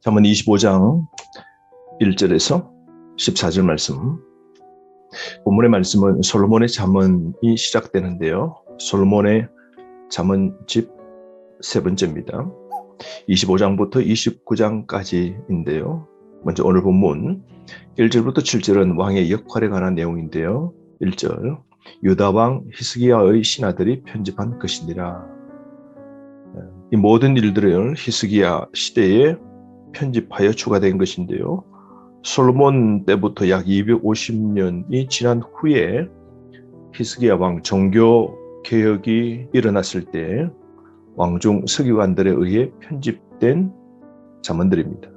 잠언 25장 1절에서 14절 말씀. 본문의 말씀은 솔로몬의 잠언이 시작되는데요. 솔로몬의 잠언집 세 번째입니다. 25장부터 29장까지인데요. 먼저 오늘 본문 1절부터 7절은 왕의 역할에 관한 내용인데요. 1절, 유다 왕 히스기야의 신하들이 편집한 것이니라. 이 모든 일들을 히스기야 시대에 편집하여 추가된 것인데요. 솔로몬 때부터 약 250년이 지난 후에 히스기야 왕 종교 개혁이 일어났을 때 왕중 서기관들에 의해 편집된 잠언들입니다.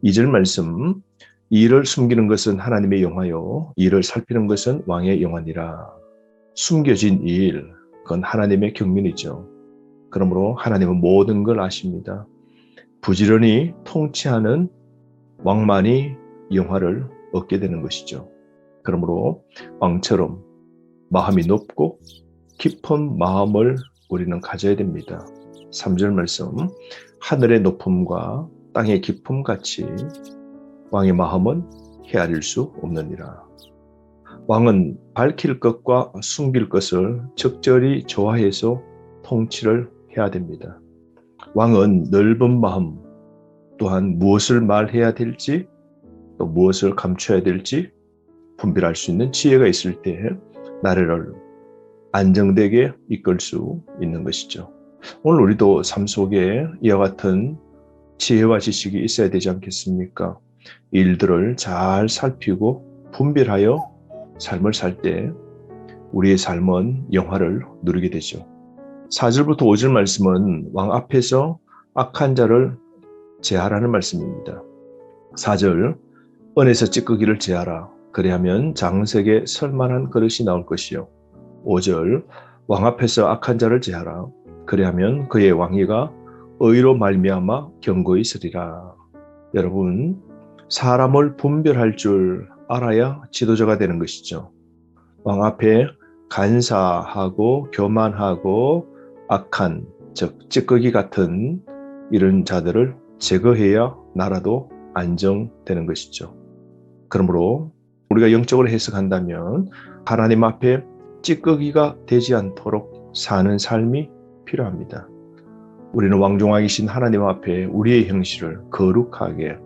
2절 말씀, 이를 숨기는 것은 하나님의 영화요, 이를 살피는 것은 왕의 영화니라. 숨겨진 일, 그건 하나님의 경륜이죠. 그러므로 하나님은 모든 걸 아십니다. 부지런히 통치하는 왕만이 영화를 얻게 되는 것이죠. 그러므로 왕처럼 마음이 높고 깊은 마음을 우리는 가져야 됩니다. 3절 말씀, 하늘의 높음과 땅의 깊음 같이 왕의 마음은 헤아릴 수 없느니라. 왕은 밝힐 것과 숨길 것을 적절히 조화해서 통치를 해야 됩니다. 왕은 넓은 마음, 또한 무엇을 말해야 될지 또 무엇을 감춰야 될지 분별할 수 있는 지혜가 있을 때 나라를 안정되게 이끌 수 있는 것이죠. 오늘 우리도 삶 속에 이와 같은 지혜와 지식이 있어야 되지 않겠습니까? 일들을 잘 살피고 분별하여 삶을 살 때 우리의 삶은 영화를 누리게 되죠. 4절부터 5절 말씀은 왕 앞에서 악한 자를 제하라는 말씀입니다. 4절, 은에서 찌꺼기를 제하라. 그리하면 장색에 설만한 그릇이 나올 것이요. 5절, 왕 앞에서 악한 자를 제하라. 그리하면 그의 왕위가 의로 말미암아 견고히 서리라. 여러분, 사람을 분별할 줄 알아야 지도자가 되는 것이죠. 왕 앞에 간사하고 교만하고 악한, 즉 찌꺼기 같은 이런 자들을 제거해야 나라도 안정되는 것이죠. 그러므로 우리가 영적으로 해석한다면 하나님 앞에 찌꺼기가 되지 않도록 사는 삶이 필요합니다. 우리는 왕중왕이신 하나님 앞에 우리의 형실을 거룩하게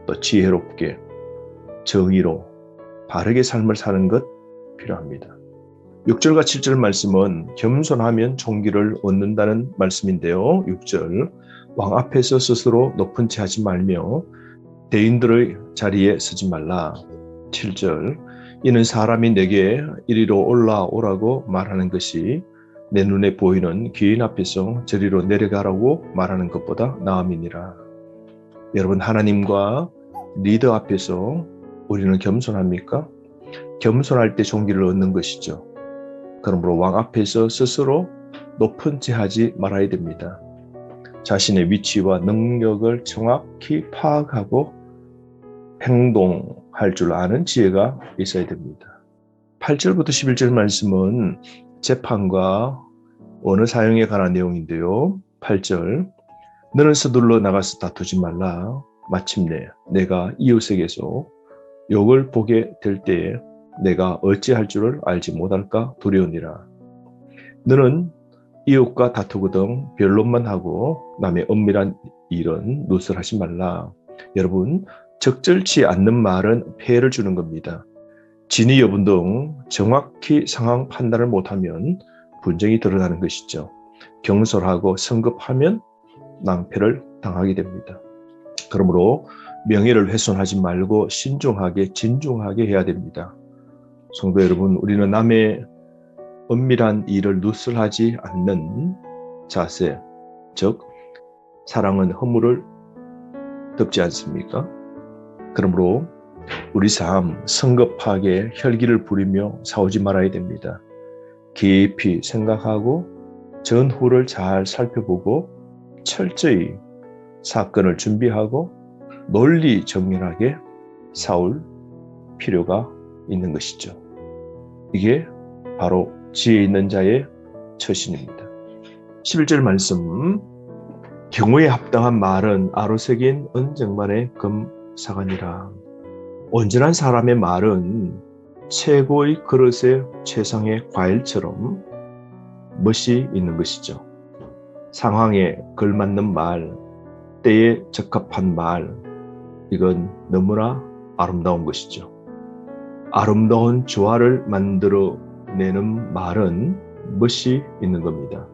또 지혜롭게 정의로 바르게 삶을 사는 것 필요합니다. 6절과 7절 말씀은 겸손하면 존귀를 얻는다는 말씀인데요. 6절, 왕 앞에서 스스로 높은 채 하지 말며 대인들의 자리에 서지 말라. 7절, 이는 사람이 내게 이리로 올라오라고 말하는 것이 내 눈에 보이는 귀인 앞에서 저리로 내려가라고 말하는 것보다 나음이니라. 여러분, 하나님과 리더 앞에서 우리는 겸손합니까? 겸손할 때 존귀를 얻는 것이죠. 그러므로 왕 앞에서 스스로 높은 채 하지 말아야 됩니다. 자신의 위치와 능력을 정확히 파악하고 행동할 줄 아는 지혜가 있어야 됩니다. 8절부터 11절 말씀은 재판과 언어 사용에 관한 내용인데요. 8절, 너는 서둘러 나가서 다투지 말라. 마침내 내가 이웃에게서 욕을 보게 될 때에 내가 어찌할 줄을 알지 못할까 두려우니라. 너는 이웃과 다투거든 변론만 하고 남의 은밀한 일은 누설하지 말라. 여러분, 적절치 않는 말은 폐해를 주는 겁니다. 진위 여부 등 정확히 상황 판단을 못하면 분쟁이 드러나는 것이죠. 경솔하고 성급하면 낭패를 당하게 됩니다. 그러므로 명예를 훼손하지 말고 신중하게 진중하게 해야 됩니다. 성도 여러분, 우리는 남의 은밀한 일을 누설하지 않는 자세, 즉 사랑은 허물을 덮지 않습니까? 그러므로 우리 삶 성급하게 혈기를 부리며 싸우지 말아야 됩니다. 깊이 생각하고 전후를 잘 살펴보고 철저히 사건을 준비하고 논리 정연하게 싸울 필요가 있는 것이죠. 이게 바로 지혜 있는 자의 처신입니다. 11절 말씀, 경우에 합당한 말은 아로새긴 은쟁반의 금사관이라. 온전한 사람의 말은 최고의 그릇의 최상의 과일처럼 멋이 있는 것이죠. 상황에 걸맞는 말, 때에 적합한 말, 이건 너무나 아름다운 것이죠. 아름다운 조화를 만들어내는 말은 멋이 있는 겁니다.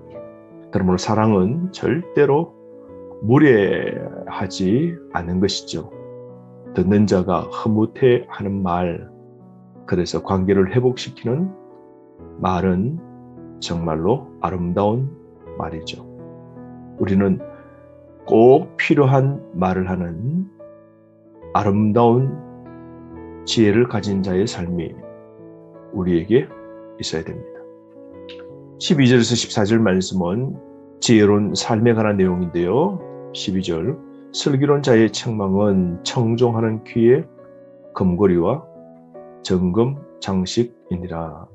그러므로 사랑은 절대로 무례하지 않는 것이죠. 듣는 자가 흐뭇해하는 말, 그래서 관계를 회복시키는 말은 정말로 아름다운 말이죠. 우리는 꼭 필요한 말을 하는 아름다운 지혜를 가진 자의 삶이 우리에게 있어야 됩니다. 12절에서 14절 말씀은 지혜로운 삶에 관한 내용인데요. 12절, 슬기로운 자의 책망은 청종하는 귀의 금고리와 정금 장식이니라.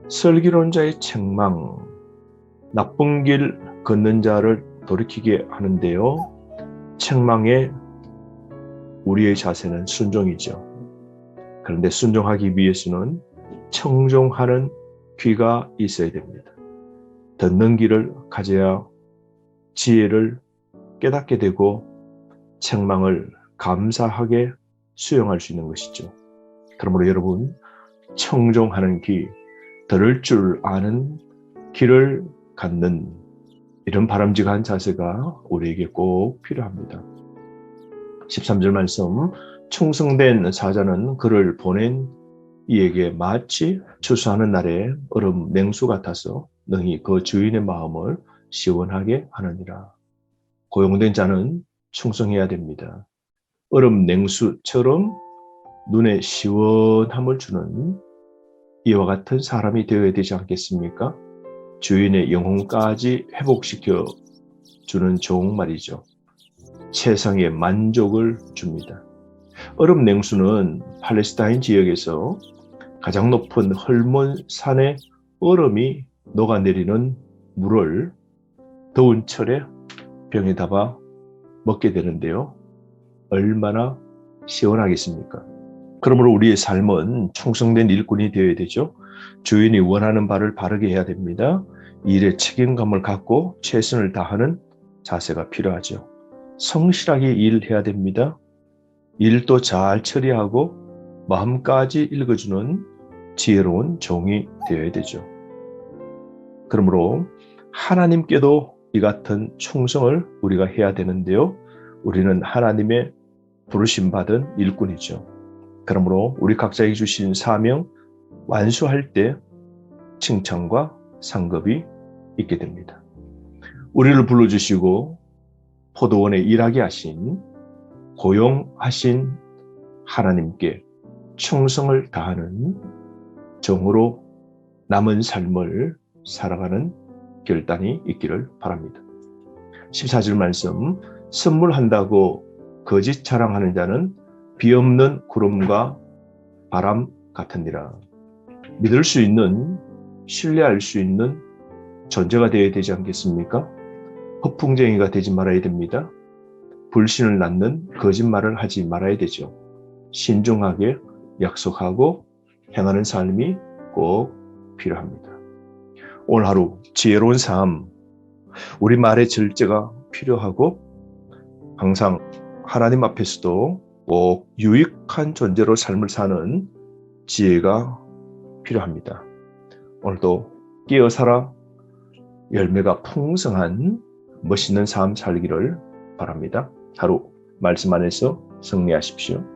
슬기로운 자의 책망, 나쁜 길 걷는 자를 돌이키게 하는데요. 책망에 우리의 자세는 순종이죠. 그런데 순종하기 위해서는 청종하는 귀가 있어야 됩니다. 듣는 귀를 가져야 지혜를 깨닫게 되고 책망을 감사하게 수용할 수 있는 것이죠. 그러므로 여러분, 청종하는 귀, 들을 줄 아는 귀를 갖는 이런 바람직한 자세가 우리에게 꼭 필요합니다. 13절 말씀, 충성된 사자는 그를 보낸 이에게 마치 추수하는 날에 얼음 냉수 같아서 능히 그 주인의 마음을 시원하게 하느니라. 고용된 자는 충성해야 됩니다. 얼음 냉수처럼 눈에 시원함을 주는 이와 같은 사람이 되어야 되지 않겠습니까? 주인의 영혼까지 회복시켜 주는 좋은 말이죠. 세상에 만족을 줍니다. 얼음 냉수는 팔레스타인 지역에서 가장 높은 헐몬 산의 얼음이 녹아내리는 물을 더운 철에 병에 담아 먹게 되는데요. 얼마나 시원하겠습니까? 그러므로 우리의 삶은 충성된 일꾼이 되어야 되죠. 주인이 원하는 바를 바르게 해야 됩니다. 일에 책임감을 갖고 최선을 다하는 자세가 필요하죠. 성실하게 일해야 됩니다. 일도 잘 처리하고 마음까지 읽어주는 지혜로운 종이 되어야 되죠. 그러므로 하나님께도 이 같은 충성을 우리가 해야 되는데요. 우리는 하나님의 부르심받은 일꾼이죠. 그러므로 우리 각자에게 주신 사명 완수할 때 칭찬과 상급이 있게 됩니다. 우리를 불러주시고 포도원에 일하게 하신 고용하신 하나님께 충성을 다하는 정으로 남은 삶을 살아가는 결단이 있기를 바랍니다. 14절 말씀, 선물한다고 거짓 자랑하는 자는 비없는 구름과 바람 같으니라. 믿을 수 있는, 신뢰할 수 있는 존재가 되어야 되지 않겠습니까? 허풍쟁이가 되지 말아야 됩니다. 불신을 낳는 거짓말을 하지 말아야 되죠. 신중하게 약속하고 행하는 삶이 꼭 필요합니다. 오늘 하루 지혜로운 삶, 우리 말의 절제가 필요하고 항상 하나님 앞에서도 꼭 유익한 존재로 삶을 사는 지혜가 필요합니다. 오늘도 깨어 살아 열매가 풍성한 멋있는 삶 살기를 바랍니다. 하루 말씀 안에서 승리하십시오.